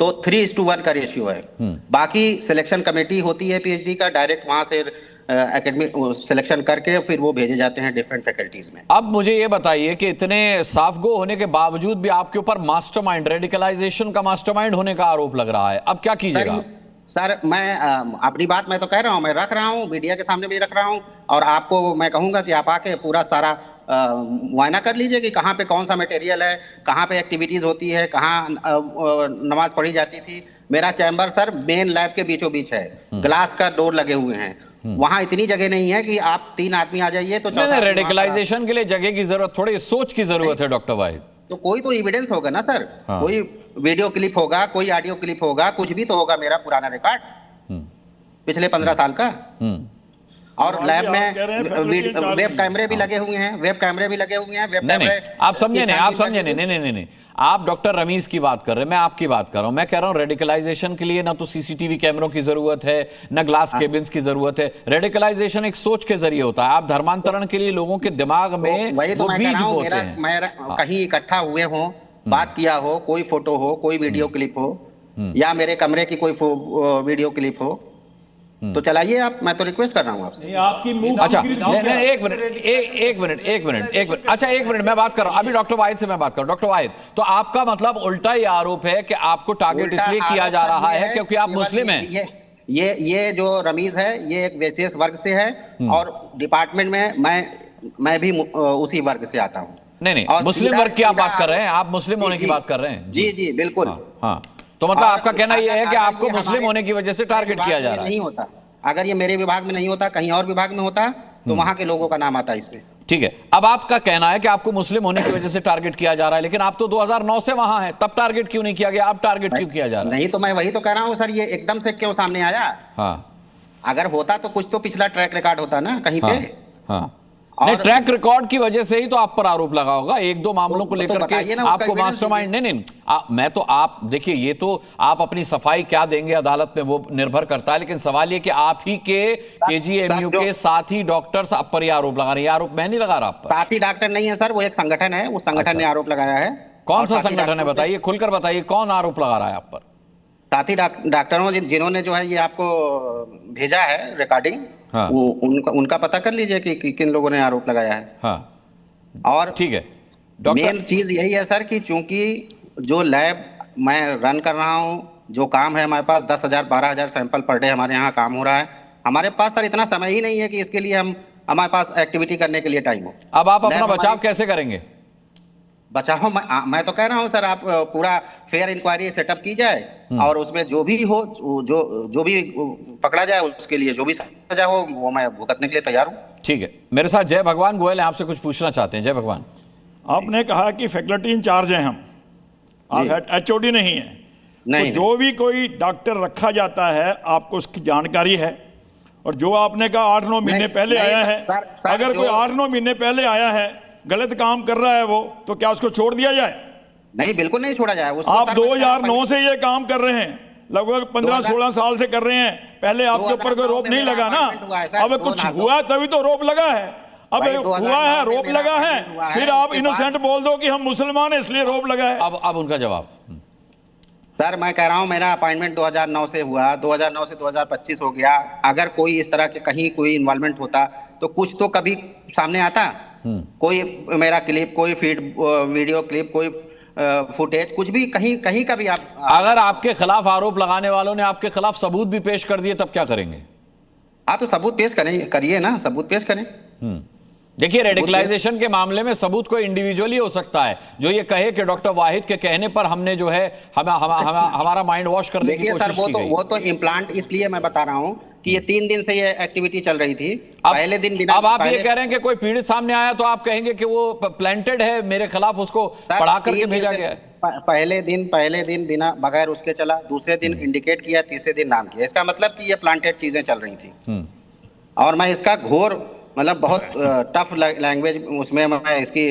तो 3:1 का रेशियो है। बाकी सिलेक्शन कमेटी होती है PhD का, डायरेक्ट वहां से एकेडमिक सिलेक्शन करके फिर वो भेजे जाते हैं डिफरेंट फैकल्टीज में। अब मुझे ये बताइए कि इतने साफ गो होने के बावजूद भी आपके ऊपर मास्टरमाइंड, रेडिकलाइजेशन का मास्टरमाइंड होने का आरोप लग रहा है। अब क्या कीजिएगा? सर, मैं अपनी बात मैं तो कह रहा हूं, मैं रख रहा हूं, मीडिया के सामने भी रख रहा हूं, और आपको मैं कहूंगा कि आप आके पूरा सारा मुआयना कर लीजिए कि कहाँ पे कौन सा मटेरियल है, कहाँ पे एक्टिविटीज होती है, कहाँ नमाज पढ़ी जाती थी। मेरा चैम्बर सर मेन लैब के बीचों बीच है, ग्लास का डोर लगे हुए हैं। वहाँ इतनी जगह नहीं है कि आप 3 आदमी आ जाइए तो रेडिकलाइजेशन के लिए जगह की जरूरत, थोड़ी सोच की जरूरत है डॉक्टर वाहिद। तो कोई तो एविडेंस होगा ना सर। हाँ। कोई वीडियो क्लिप होगा, कोई ऑडियो क्लिप होगा, कुछ भी तो होगा मेरा पुराना रिकॉर्ड पिछले 15 साल का। और लैब में वेब कैमरे भी लगे हुए हैं, वेब कैमरे भी लगे हुए हैं। वेब कैमरे आप समझे नहीं, आप डॉक्टर रमीज की बात कर रहे हैं, मैं आपकी बात कर रहा हूं। मैं कह रहा हूं रेडिकलाइजेशन के लिए ना तो CCTV कैमरों की जरूरत है, ना ग्लास केबिन्स की जरूरत है। रेडिकलाइजेशन एक सोच के जरिए होता है। आप धर्मांतरण के लिए लोगों के दिमाग में वही तो मैं कह रहा हूं, मेरा कहीं इकट्ठा हुए हो, बात किया हो, कोई फोटो हो, कोई वीडियो क्लिप हो, या मेरे कमरे की कोई वीडियो क्लिप हो, तो चलाइए आप। मैं तो रिक्वेस्ट कर रहा हूं आपसे। अच्छा, एक मिनट। अच्छा, एक मिनट, मैं बात कर रहा हूं अभी डॉक्टर वाहिद से। मैं बात कर रहा हूं डॉक्टर वाहिद, तो आपका मतलब उल्टा ये आरोप है कि आपको टारगेट इसलिए किया जा रहा है क्योंकि आप मुस्लिम हैं। ये जो रमीज है, ये एक विशेष वर्ग से है, और डिपार्टमेंट में मैं भी उसी वर्ग से आता हूँ। नहीं, मुस्लिम वर्ग की आप बात कर रहे हैं, आप मुस्लिम होने की बात कर रहे हैं। जी बिल्कुल। हाँ, तो मतलब आपका कहना यह है कि आपको मुस्लिम होने की वजह से टारगेट किया जा रहा है। नहीं होता, अगर ये मेरे विभाग में नहीं होता, कहीं और विभाग में होता, तो वहां के लोगों का नाम आता इसमें। ठीक है, अब आपका कहना है कि आपको मुस्लिम होने की वजह से टारगेट किया जा रहा है, लेकिन आप तो 2009 से वहां हैं, तब टारगेट क्यों नहीं किया गया? अब टारगेट क्यों किया जा रहा है? नहीं, तो मैं वही तो कह रहा हूं सर, ये एकदम से क्यों सामने आया? हाँ, अगर होता तो कुछ तो पिछला ट्रैक रिकॉर्ड होता ना कहीं पे। हाँ, नहीं, ट्रैक रिकॉर्ड की वजह से ही तो आप पर आरोप लगा होगा, 1-2 मामलों को लेकर के आपको मास्टरमाइंड। नहीं, मैं तो आप देखिए, ये तो आप अपनी सफाई क्या देंगे अदालत में वो निर्भर करता है, लेकिन सवाल ये कि आप ही के KGMU के साथी डॉक्टर्स आप पर आरोप लगा रहे हैं। आरोप मैं नहीं लगा रहा आप पर। साथी डॉक्टर नहीं है सर, वो एक संगठन है, उस संगठन ने आरोप लगाया है। कौन सा संगठन है बताइए, खुलकर बताइए, कौन आरोप लगा रहा है आप पर? साथी डॉक्टरों जिन्होंने जो है ये आपको भेजा है रिकॉर्डिंग, हाँ। वो उनका पता कर लीजिए कि किन लोगों ने आरोप लगाया है। हाँ। और ठीक है, मेन चीज यही है सर कि चूंकि जो लैब मैं रन कर रहा हूं, जो काम है हमारे पास 10,000-12,000 सैंपल पर डे हमारे यहाँ काम हो रहा है। हमारे पास सर इतना समय ही नहीं है कि इसके लिए हमारे पास एक्टिविटी करने के लिए टाइम हो। अब आप अपना बचाव कैसे करेंगे? बचाओ मैं तो कह रहा हूं सर, आप पूरा फेयर इंक्वायरी सेटअप की जाए, और उसमें जो भी हो, जो भी पकड़ा जाए, उसके लिए जो भी सजा हो वो मैं भुगतने के लिए तैयार हूं। ठीक है, मेरे साथ जय भगवान गोयल हैं, आपसे कुछ पूछना चाहते हैं। जय भगवान, आपने कहा कि फैकल्टी इंचार्ज हैं हम, आप HOD नहीं है। नहीं, तो जो भी कोई डॉक्टर रखा जाता है आपको उसकी जानकारी है, और जो आपने कहा 8-9 महीने पहले आया है, अगर कोई 8-9 महीने पहले आया है, गलत काम कर रहा है वो, तो क्या उसको छोड़ दिया जाए? नहीं, बिल्कुल नहीं छोड़ा जाए। आप 2009 से ये काम कर रहे हैं, लगभग 15-16 साल से कर रहे हैं। पहले आपके ऊपर कोई रोप नहीं लगा ना, अब कुछ हुआ तभी तो रोप लगा है। अब हुआ है, रोप लगा है, फिर आप इनोसेंट बोल दो कि हम मुसलमान हैं इसलिए रोप लगा है। अब उनका जवाब। सर, मैं कह रहा हूं मेरा अपॉइंटमेंट 2009 से हुआ, 2009 से 2025 हो गया। अगर कोई इस तरह के कहीं कोई इन्वॉल्वमेंट होता तो कुछ तो कभी सामने आता। कोई मेरा क्लिप, कोई फीड वीडियो क्लिप, कोई फुटेज, कुछ भी कहीं का भी आप अगर आपके खिलाफ आरोप लगाने वालों ने आपके खिलाफ सबूत भी पेश कर दिए तब क्या करेंगे? हाँ, तो सबूत पेश करिए ना, सबूत पेश करें। देखिए, रेडिकलाइजेशन के मामले में सबूत कोई इंडिविजुअली हो सकता है जो ये कहे कि डॉक्टर वाहिद के कहने पर हमने जो है हमारा माइंड वॉश करने की कोशिश की गई। वो तो इम्प्लांट, इसलिए मैं बता रहा हूं कि ये 3 दिन से ये एक्टिविटी चल रही थी। पहले दिन बिना, अब आप ये कह रहे हैं कि कोई पीड़ित सामने आया तो आप कहेंगे कि वो प्लांटेड है, मेरे खिलाफ उसको पढ़ा करके भेजा गया है। पहले दिन बिना बगैर उसके चला, दूसरे दिन इंडिकेट किया, तीसरे दिन नाम किया। इसका मतलब कि ये प्लांटेड चीजें चल रही थी। और मैं इसका घोर मतलब बहुत टफ लैंग्वेज उसमें मैं इसकी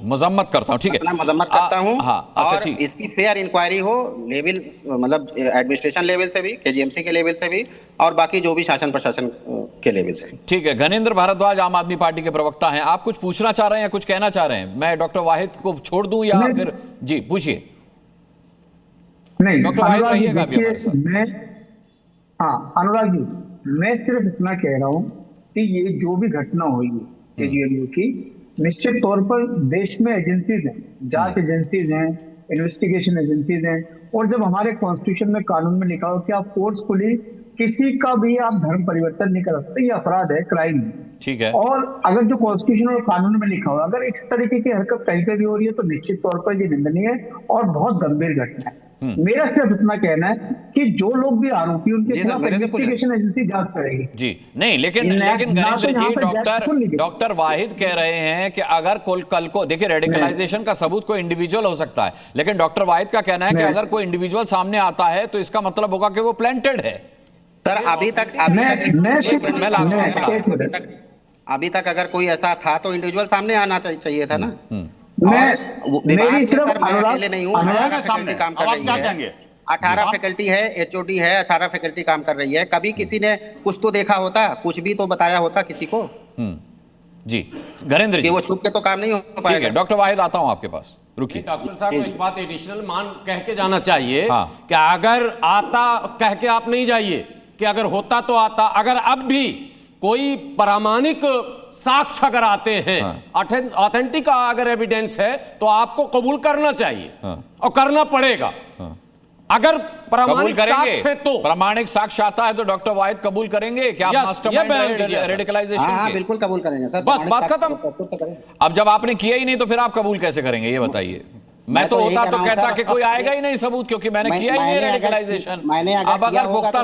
मजम्मत करता हूं। ठीक है, मजम्मत करता हूं। हाँ, अच्छा, और इसकी फेयर इंक्वायरी हो, लेवल मतलब एडमिनिस्ट्रेशन लेवल से भी, केजीएमसी के लेवल से भी, और बाकी जो भी शासन प्रशासन के लेवल से। ठीक है, घनेंद्र भारद्वाज आम आदमी पार्टी के प्रवक्ता हैं, आप कुछ पूछना चाह रहे हैं या कुछ कहना चाह रहे हैं? मैं डॉक्टर वाहिद को छोड़ दूं या फिर जी पूछिए। नहीं, डॉक्टर वाहिद रहिएगा अभी हमारे साथ। अनुराग जी, मैं सिर्फ इतना कह रहा हूं कि ये जो भी घटना हुई है केजीएमयू की, निश्चित तौर पर देश में एजेंसीज हैं, जांच एजेंसीज हैं, इन्वेस्टिगेशन एजेंसीज हैं, और जब हमारे कॉन्स्टिट्यूशन में, कानून में लिखा हो कि आप फोर्सफुली किसी का भी आप धर्म परिवर्तन नहीं कर सकते, ये अपराध है, क्राइम है। ठीक है। और अगर जो कॉन्स्टिट्यूशन और कानून में लिखा हो, अगर इस तरीके की हरकत कहीं पे भी हो रही है तो निश्चित तौर पर ये निंदनीय है और बहुत गंभीर घटना है। मेरा सिर्फ इतना कहना है कि जो लोग भी आरोपी, उनके खिलाफ इन्वेस्टिगेशन एजेंसी जांच करेगी। जी नहीं, लेकिन घनेंद्र जी, डॉक्टर वाहिद कह रहे हैं कि अगर कल को देखिए, रेडिकलाइजेशन का सबूत कोई इंडिविजुअल हो सकता है, लेकिन डॉक्टर वाहिद का कहना है कि अगर कोई इंडिविजुअल सामने आता है तो इसका मतलब होगा कि वो प्लांटेड है। सर, अभी तक अगर कोई ऐसा था तो इंडिविजुअल सामने आना चाहिए था ना। अकेले नहीं हूँ, 18 फैकल्टी है, एचओडी है, 18 फैकल्टी काम कर रही है। कभी किसी ने कुछ तो देखा होता, कुछ भी तो बताया होता किसी को। जी घरेंद्र जी, वो छुप के तो काम नहीं हो पाएगा। ठीक है डॉक्टर वाहिद, आता हूं आपके पास, रुकिए। डॉक्टर साहब को एक बात एडिशनल कह के जाना चाहिए कि अगर आता कह के आप नहीं जाइए कि अगर होता तो आता, अगर अब भी कोई प्रामाणिक साक्ष्य अगर आते हैं, ऑथेंटिक अगर एविडेंस है तो आपको कबूल करना चाहिए और करना पड़ेगा। अगर प्रामाणिक साक्ष्य है तो, प्रामाणिक साक्ष्य आता है तो डॉक्टर वाहिद कबूल करेंगे कि आप मास्टरमाइंड रेडिकलाइजेशन हाँ, बिल्कुल कबूल करेंगे सर, बस बात खत्म। अब जब आपने किया ही नहीं तो फिर आप कबूल कैसे करेंगे, ये बताइए। मैं तो होता तो कहता कि कोई आएगा ही नहीं सबूत, क्योंकि मैंने किया ही नहीं रेडिकलाइजेशन। अब अगर पुख्ता,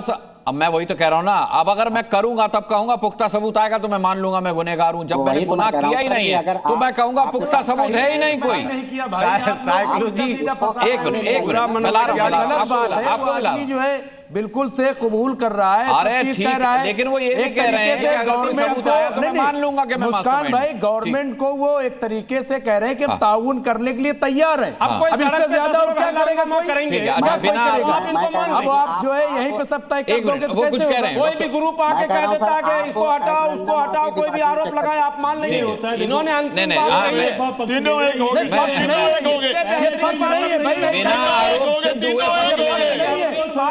अब मैं वही तो कह रहा हूं ना, अब अगर मैं करूंगा तब कहूंगा पुख्ता सबूत आएगा तो मैं मान लूंगा मैं गुनहगार हूं। जब मैंने गुनाह किया ही नहीं है तो मैं कहूंगा पुख्ता सबूत है ही नहीं कोई। साइकोलॉजी एक मिनट जो है बिल्कुल से कबूल कर रहा है, अरे ठीक है, लेकिन वो ये भी कह रहे हैं कि अगर कोई सबूत आया तो मैं मान लूंगा कि मैं मुस्कान भाई, गवर्नमेंट को वो एक तरीके से कह रहे हैं कि हम ताउन करने के लिए तैयार हैं। अब इससे ज्यादा और क्या करेगा कोई? अब आप जो है यहीं पे सब तय कर दोगे तो कुछ कह रहे हैं। कोई भी ग्रुप आके कह देता है कि इसको हटाओ उसको हटाओ, कोई भी आरोप लगाए आप मान लेंगे। इन्होंने अंतिम बात कही है, तीनों एक हो गए, तीनों एक हो गए, बिना आरोप से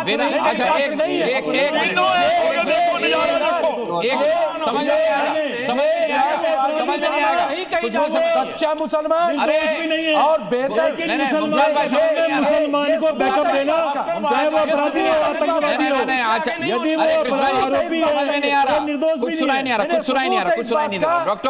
बिना, अच्छा एक समझ नहीं आएगा सच्चा मुसलमान और बेहतर मुसलमान को बैकअप देना, चाहे वो अपराधी हो आतंकवादी हो, यदि वो आरोपी है, निर्दोष भी नहीं है। कुछ सुनाई नहीं आ रहा। डॉक्टर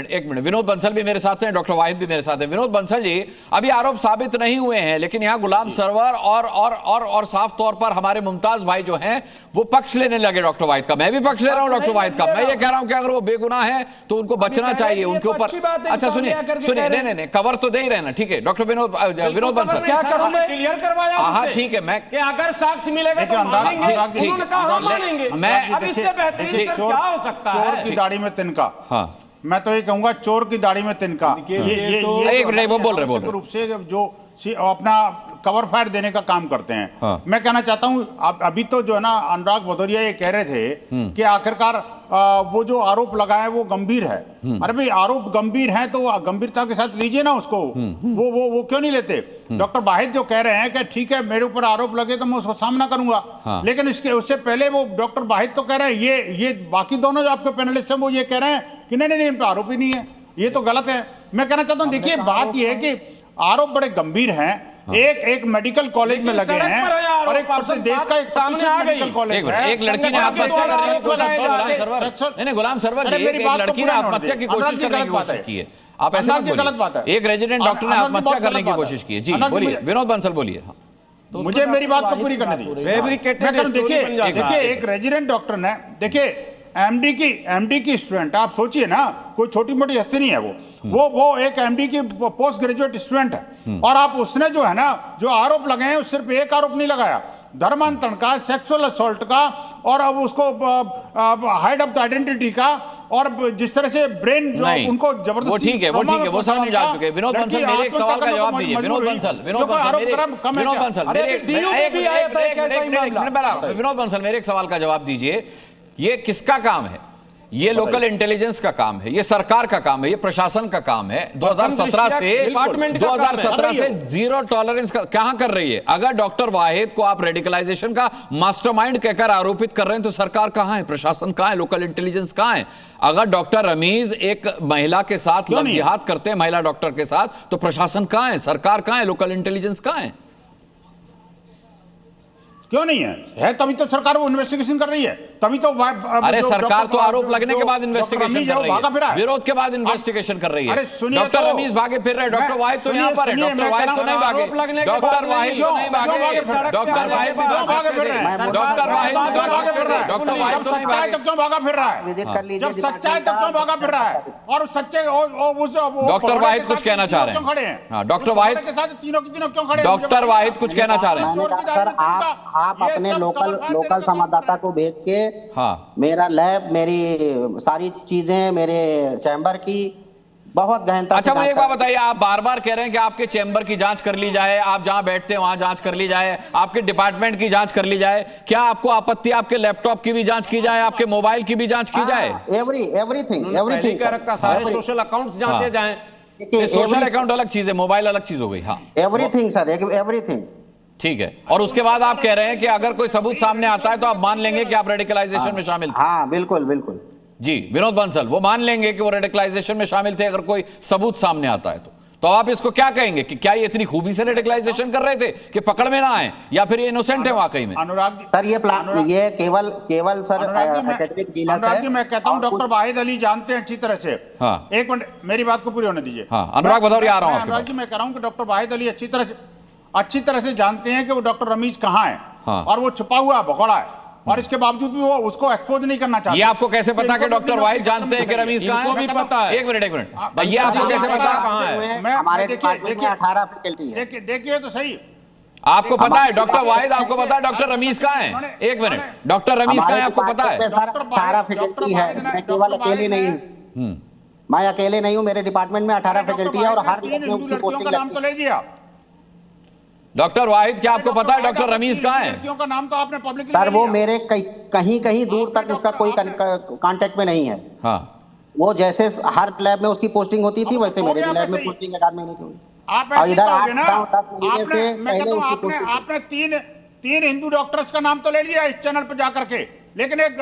एक मिनट विनोद बंसल भी मेरे साथ हैं, डॉक्टर वाहिद भी मेरे साथ हैं। विनोद बंसल जी, अभी आरोप साबित नहीं हुए हैं, लेकिन यहाँ गुलाम सरवर और साफ तौर पर हमारे मुमताज भाई जो हैं वो पक्ष लेने लगे डॉक्टर वाहिद का। मैं भी पक्ष ले रहा हूं डॉक्टर वाहिद का। मैं ये कह रहा हूं कि अगर वो बेगुनाह है तो उनको बचना चाहिए, उनके ऊपर। अच्छा सुनिए, नहीं कवर तो दे ही रहे ना। ठीक है डॉक्टर विनोद बंसल, क्या करूं मैं? क्लियर करवाया हाँ ठीक है, मैं कि अगर साक्ष्य मिलेगा तो मानेंगे, उन्होंने कहा हम मानेंगे। मैं अब इससे बेहतरीन क्या हो सकता है? चोर की दाढ़ी में तिनका। हाँ, मैं तो ये कहूंगा चोर की दाढ़ी में तिनका। एक मिनट, वो बोल रहे रूप से जो अपना कवर फायर देने का काम करते हैं। हाँ। मैं कहना चाहता हूं अभी तो जो है ना अनुराग भदौरिया ये कह रहे थे कि आखिरकार वो जो आरोप लगाए वो गंभीर है। अरे भाई आरोप गंभीर है तो गंभीरता के साथ लीजिए ना उसको। वो क्यों नहीं लेते? डॉक्टर वाहिद जो कह रहे हैं कि ठीक है मेरे ऊपर आरोप लगे तो मैं उसको सामना करूंगा। हाँ। लेकिन इसके उससे पहले वो डॉक्टर वाहिद तो कह रहे हैं ये बाकी दोनों जो आपके पैनलिस्ट हैं वो ये कह रहे हैं कि नहीं इन पे आरोप ही नहीं है, ये तो गलत है। मैं कहना चाहता हूं देखिए बात ये है कि आरोप बड़े गंभीर हैं। हाँ। एक मेडिकल कॉलेज में लगे हैं और एक देश का एक सामने आ गई मेडिकल कॉलेज है। एक लड़की ने आत्महत्या नहीं गुलाम सरवर एक लड़की ने आत्महत्या की कोशिश करने की कोशिश की है। आप ऐसा मत बोलिए। एक रेजिडेंट डॉक्टर ने आत्महत्या करने की कोशिश की है। जी बोलिए विनोद बंसल बोलिए। तो मुझे मेरी बात को पूरी करने दीजिए। देखिए एक रेजिडेंट डॉक्टर ने देखिए एमडी की स्टूडेंट, आप सोचिए ना कोई छोटी मोटी हस्ती नहीं है वो एक एमडी की पोस्ट ग्रेजुएट स्टूडेंट है। और आप उसने जो है ना जो आरोप लगे हैं सिर्फ एक आरोप नहीं लगाया, धर्मांतरण का, सेक्सुअल असॉल्ट का और अब उसको हाइड ऑफ द आइडेंटिटी का और जिस तरह से ब्रेन जो उनको जबरदस्ती वो ठीक है वो सब हम जान चुके हैं। विनोद बंसल मेरे एक सवाल का जवाब दीजिए। विनोद बंसल मेरे एक सवाल का जवाब दीजिए। ये किसका काम है? ये लोकल इंटेलिजेंस का काम है, ये सरकार का काम है, ये प्रशासन का काम है। 2017 से जीरो टॉलरेंस का कहां कर रही है? अगर डॉक्टर वाहिद को आप रेडिकलाइजेशन का मास्टरमाइंड कहकर आरोपित कर रहे हैं तो सरकार कहां है, प्रशासन कहां है, लोकल इंटेलिजेंस कहां है? अगर डॉक्टर रमीज एक महिला के साथ लव जिहाद करते हैं, महिला डॉक्टर के साथ, तो प्रशासन कहां है, सरकार कहां है, लोकल इंटेलिजेंस कहां है? क्यों नहीं है तभी तो सरकार वो इन्वेस्टिगेशन कर रही है, तभी तो अरे सरकार तो आरोप लगने के बाद इन्वेस्टिगेशन कर रही है, विरोध के बाद इन्वेस्टिगेशन कर रही है। डॉक्टर रमीज भागे फिर रहे, डॉक्टर वाहिद तो यहाँ पर है, डॉक्टर वाहिद तो नहीं भागे, डॉक्टर वाहिद तो नहीं भागे, डॉक्टर वाहिद तो भागे फिर रहे हैं, डॉक्टर वाहिद तो भागे फिर रहा है, डॉक्टर वाहिद तो नहीं भागे, क्यों भागा फिर रहा है? जब सच्चाई तक क्यों भागा फिर रहा है? और सच्चे डॉक्टर वाहिद कुछ कहना चाह रहे हैं, खड़े हैं डॉक्टर वाहिद के साथ तीनों की तीनों क्यों खड़े? डॉक्टर वाहिद कुछ कहना चाह रहे हैं। आप अपने लोकल संवाददाता को भेज के हाँ मेरा लैब, मेरी सारी चीजें, मेरे चैम्बर की बहुत गहनता। अच्छा मुझे एक बात बताइए, आप बार बार कह रहे हैं कि आपके चैम्बर की जांच कर ली जाए, आप जहां बैठते हैं वहां जांच कर ली जाए, आपके डिपार्टमेंट की जांच कर ली जाए, क्या आपको आपत्ति आपके लैपटॉप की भी जांच की जाए, आपके मोबाइल की भी जांच की जाए? एवरीथिंग सारे सोशल अकाउंट जांचे जाए। सोशल अकाउंट अलग चीज है, मोबाइल अलग चीज हो गई। हाँ एवरीथिंग सर, एवरीथिंग ठीक है। और उसके बाद आप कह रहे हैं कि अगर कोई सबूत सामने आता है तो आप मान लेंगे कि आप रेडिकलाइजेशन में शामिल थे? हाँ बिल्कुल बिल्कुल जी विनोद बंसल वो मान लेंगे कि वो रेडिकलाइजेशन में शामिल थे अगर कोई सबूत सामने आता है तो आप इसको क्या कहेंगे कि क्या ये इतनी खूबी से रेडिकलाइजेशन कर रहे थे कि पकड़ में ना आए, या फिर ये इनोसेंट है वाकई में? अनुराग सर ये केवल सर एकेडमिक जीनस है। मैं कहता हूं डॉक्टर वाहिद अली जानते हैं अच्छी तरह से। हाँ एक मिनट मेरी बात को पूरी होने दीजिए। हाँ अनुराग भदौरिया आ रहा हूं। अनुराग जी मैं कह रहा हूं कि डॉक्टर वाहिद अली अच्छी तरह से जानते हैं कि वो डॉक्टर रमीज कहां है। हाँ। और वो छुपा हुआ भगोड़ा है और इसके बावजूद भी वो उसको एक्सपोज नहीं करना चाहते। ये आपको कैसे पता कि डॉक्टर वाहिद जानते हैं कि रमीज कहां है? भी पता है। एक मिनट ये आपको कैसे पता कहां है? हमारे डिपार्टमेंट में 18 फैकल्टी है। देखिए तो सही, आपको पता है डॉक्टर वाहिद, आपको पता है डॉक्टर रमीज कहां है? एक मिनट, डॉक्टर रमीज कहां है आपको पता है? 18 फैकल्टी है, मैं केवल अकेले नहीं हूं, मैं अकेले नहीं हूं, मेरे डिपार्टमेंट में 18 फैकल्टी है और हर में उसकी पोस्टिंग लगती है। डॉक्टर वाहिद क्या आपको पता है डॉक्टर रमीज कहां है? लड़कियों का नाम तो आपने पब्लिक सर वो मेरे कहीं दूर तक उसका कोई कांटेक्ट में नहीं है। हाँ वो जैसे हर लैब में उसकी पोस्टिंग होती थी वैसे मेरे भी लैब में पोस्टिंग 1 महीने की हुई। और इधर 8-10 महीने से पहले उसकी पोस्टिंग। आपने तीन हिंदू डॉक्टर्स का नाम तो ले लिया इस चैनल पर जाकर के, लेकिन एक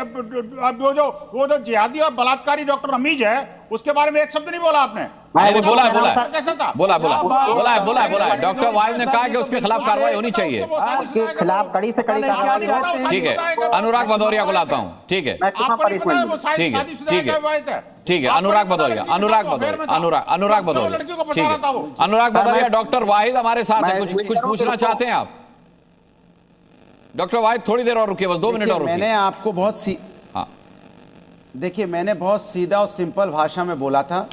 वो जो जिहादी और बलात्कारी डॉक्टर रमीज है उसके बारे में एक शब्द नहीं बोला आपने। बोला डॉक्टर वाहिद ने कहा कि उसके खिलाफ कार्रवाई होनी चाहिए, उसके खिलाफ कड़ी से कड़ी कार्रवाई। ठीक है अनुराग भदौरिया को लाता हूं। ठीक है ठीक है अनुराग भदौरिया डॉक्टर वाहिद हमारे साथ है, कुछ पूछना चाहते हैं आप? डॉक्टर वाहिद थोड़ी देर और रुकिए, बस 2 मिनट और रुकिए। मैंने आपको देखिए मैंने बहुत सीधा और सिंपल भाषा में बोला था,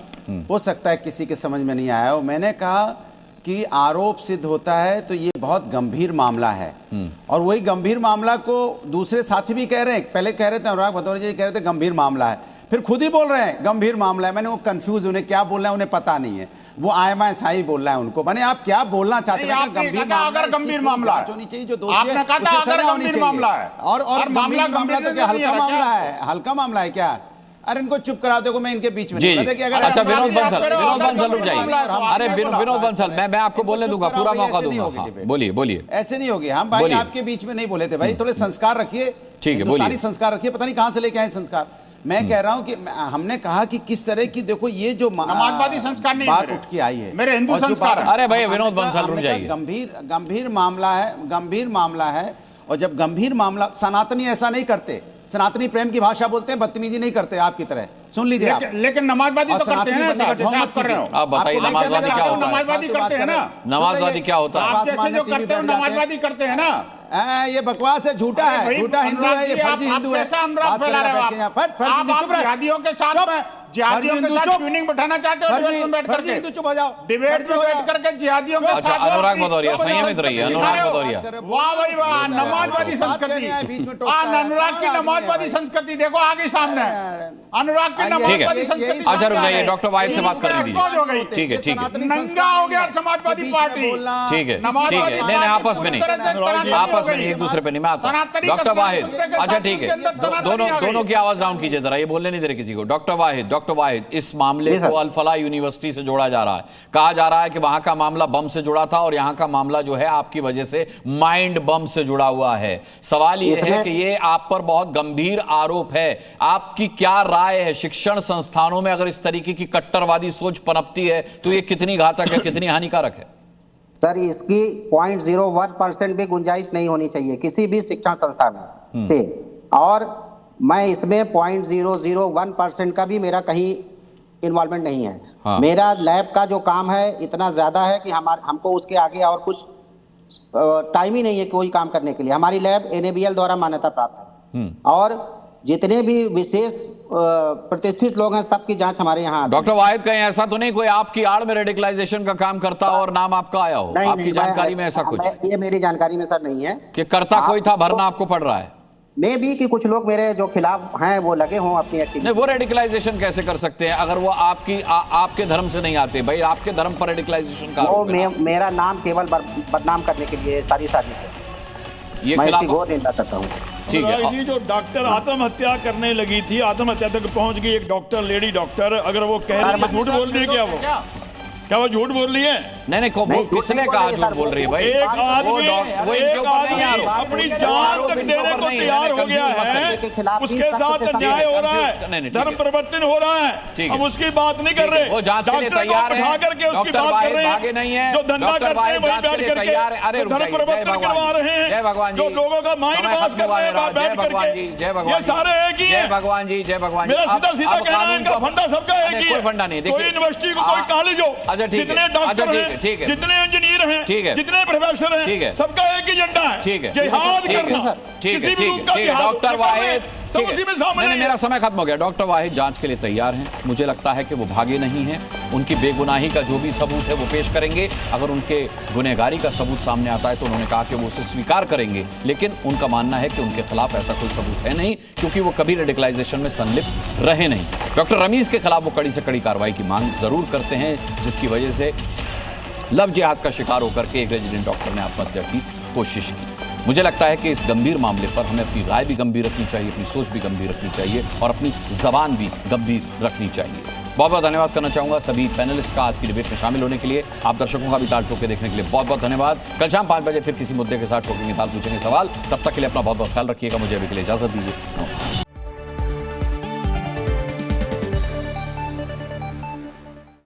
हो सकता है किसी के समझ में नहीं आया हो। मैंने कहा कि आरोप सिद्ध होता है तो ये बहुत गंभीर मामला है, और वही गंभीर मामला को दूसरे साथी भी कह रहे हैं। पहले कह रहे थे अनुराग भदौरिया जी कह रहे थे गंभीर मामला है, फिर खुद ही बोल रहे हैं गंभीर मामला है। मैंने वो कंफ्यूज, उन्हें क्या बोलना है उन्हें पता नहीं है, वो आयमा साई बोल रहा है उनको। मैंने आप क्या बोलना चाहते हैं? अगर गंभीर मामला होनी चाहिए जो दोषी आपने कहा था अगर गंभीर मामला है और मामला तो क्या हल्का मामला है? हल्का मामला है क्या? अरे इनको चुप करा दो, मैं इनके बीच में जी। अच्छा विनोद बंसल रुक जाइए। अरे विनोद बंसल, मैं आपको बोलने दूंगा, पूरा मौका दूंगा। बोलिए बोलिए। ऐसे नहीं होगी, हम भाई आपके बीच में नहीं बोले थे भाई, थोड़े संस्कार रखिए, ठीक है बोलिए। संस्कार रखिए, पता नहीं कहां से लेके आए संस्कार। मैं कह रहा हूं कि हमने कहा कि किस तरह की, देखो ये जो समाजवादी संस्कार नहीं बात उठ के आई है, मेरे हिंदू संस्कार है। अरे भाई विनोद बंसल रुक जाइए। गंभीर मामला है। और जब गंभीर मामला, सनातनी ऐसा नहीं करते, सनातनी प्रेम की भाषा बोलते हैं, बदतमीजी नहीं करते आपकी तरह। सुन लीजिए आप। लेकिन नमाजवादी तो करते हैं ना, जैसे आप कर रहे हो। आप बताइए नमाजवादी क्या होता है? नमाजवादी करते हैं ना। नमाजवादी क्या होता है? आप जैसे जो करते हो नमाजवादी करते हैं ना। ये बकवास है, झूठा है, झूठा हिंदू है, ये फर्जी हिंदू है। अनुराग फैला रहे हो आप जिहादियों के साथ में, जिहादियों के साथ ट्यूनिंग बैठाना चाहते हो डिबेट में बैठ करके। चुप हो जाओ, डिबेट में बैठ करके जिहादियों के साथ। अनुराग भदौरिया संयमित रहिए। अनुराग भदौरिया, वाह भाई वाह, नमाजवादी संस्कृति। अनुराग की नमाजवादी संस्कृति देखो आगे सामने, अनुराग की नमाजवादी संस्कृति। अच्छा रुक जाइए, डॉक्टर वाहिद से बात कर लीजिए। ठीक है ठीक है, नंगा हो गया समाजवादी पार्टी। ठीक है नहीं आपस में नहीं, आपस में नहीं, एक दूसरे पे नहीं। मैं आता डॉक्टर वाहिद। अच्छा ठीक है, दोनों की आवाज डाउन कीजिए जरा, ये बोलने नहीं दे रहे किसी को। डॉक्टर वाहिद, इस मामले को अल-फलाह यूनिवर्सिटी से जोड़ा जा रहा है। कहा जा रहा है कि वहां का मामला बम से जुड़ा था और यहां का मामला जो है आपकी वजह से माइंड बम से जुड़ा हुआ है। सवाल यह है कि ये आप पर बहुत गंभीर आरोप है। आपकी क्या राय है? शिक्षण संस्थानों में अगर इस तरीके की कट्टरवादी सोच पनपती है तो ये कितनी घातक है, कितनी हानिकारक है? सर इसकी 0.01% भी गुंजाइश नहीं होनी चाहिए किसी भी शिक्षण संस्था में से, और मैं इसमें 0.001% का भी मेरा कहीं इन्वॉल्वमेंट नहीं है। हाँ। मेरा लैब का जो काम है इतना ज्यादा है कि हमको उसके आगे और कुछ टाइम ही नहीं है कोई काम करने के लिए। हमारी लैब NABL द्वारा मान्यता प्राप्त है और जितने भी विशेष प्रतिष्ठित लोग हैं सबकी जांच हमारे यहाँ। डॉक्टर वाहिद, कहीं ऐसा तो नहीं कोई आपकी आड़ में रेडिकलाइजेशन का काम करता और नाम आपका आया हो? आपकी जानकारी में ऐसा कुछ? ये मेरी जानकारी में सर नहीं है कि करता कोई था, भरना आपको पड़ रहा है। मे भी कि कुछ लोग मेरे जो खिलाफ हैं वो लगे हों अपनी एक्टिविटी। नहीं, वो रेडिकलाइजेशन कैसे कर सकते हैं अगर वो आपके धर्म से नहीं आते? भाई आपके धर्म पर रेडिकलाइजेशन का वो मेरा नाम केवल बदनाम करने के लिए सारी साजिश है। ये मैं इसकी घोर निंदा करता हूँ। ठीक है, जो डॉक्टर आत्महत्या करने लगी थी, आत्महत्या तक पहुंच गई एक डॉक्टर, लेडी डॉक्टर, अगर वो कह रही है झूठ बोल रही है, क्या वो झूठ बोल रही है? नहीं किसने कहा झूठ बोल रही है भाई? एक आदमी अपनी जान तक देने को तैयार हो गया है, उसके साथ अन्याय हो रहा है, धर्म परिवर्तन हो रहा है, हम उसकी बात नहीं कर रहे। डॉक्टर को बैठा करके उसकी बात कर रहे हैं, जो धंधा करते हैं वही बैठ करके धर्म परिवर्तन करवा रहे हैं, जो लोगों का माइंड वॉश कर रहे हैं बैठ करके, ये सारे एक ही हैं। भगवान जी, जय भगवान। मेरा सीधा कहना है, इनका फंडा सबका एक ही है। कोई फंडा नहीं, कोई यूनिवर्सिटी को, कोई कॉलेज हो, जितने डॉक्टर हैं, जितने इंजीनियर हैं, जितने प्रोफेसर हैं, सबका एक ही एजेंडा है, जिहाद करना, किसी भी रूप का जिहाद। डॉक्टर वाहिद, सब उसी में सामने है। मेरा समय खत्म हो गया। डॉक्टर वाहिद जांच के लिए तैयार हैं। मुझे लगता है कि वो भागे नहीं हैं। उनकी बेगुनाही का जो भी सबूत है वो पेश करेंगे। अगर उनके गुनहगारी का सबूत सामने आता है तो उन्होंने कहा कि वो उसे स्वीकार करेंगे, लेकिन उनका मानना है कि उनके खिलाफ ऐसा कोई सबूत है नहीं, क्योंकि वो कभी रेडिकलाइजेशन में संलिप्त रहे नहीं। डॉक्टर रमीज के खिलाफ वो कड़ी से कड़ी कार्रवाई की मांग जरूर करते हैं, जिसकी वजह से लव जिहाद का शिकार होकर के एक रेजिडेंट डॉक्टर ने आत्महत्या की कोशिश की। मुझे लगता है कि इस गंभीर मामले पर हमें अपनी राय भी गंभीर रखनी चाहिए, अपनी सोच भी गंभीर रखनी चाहिए और अपनी जबान भी गंभीर रखनी चाहिए। बहुत बहुत धन्यवाद करना चाहूंगा सभी पैनलिस्ट का आज की डिबेट में शामिल होने के लिए। आप दर्शकों का भी ताल ठोक के देखने के लिए बहुत बहुत धन्यवाद। कल शाम 5 बजे फिर किसी मुद्दे के साथ ठोकेंगे ताल, पूछेंगे सवाल। तब तक के लिए अपना बहुत बहुत ख्याल रखिएगा। मुझे अभी के लिए इजाजत दीजिए। नमस्कार।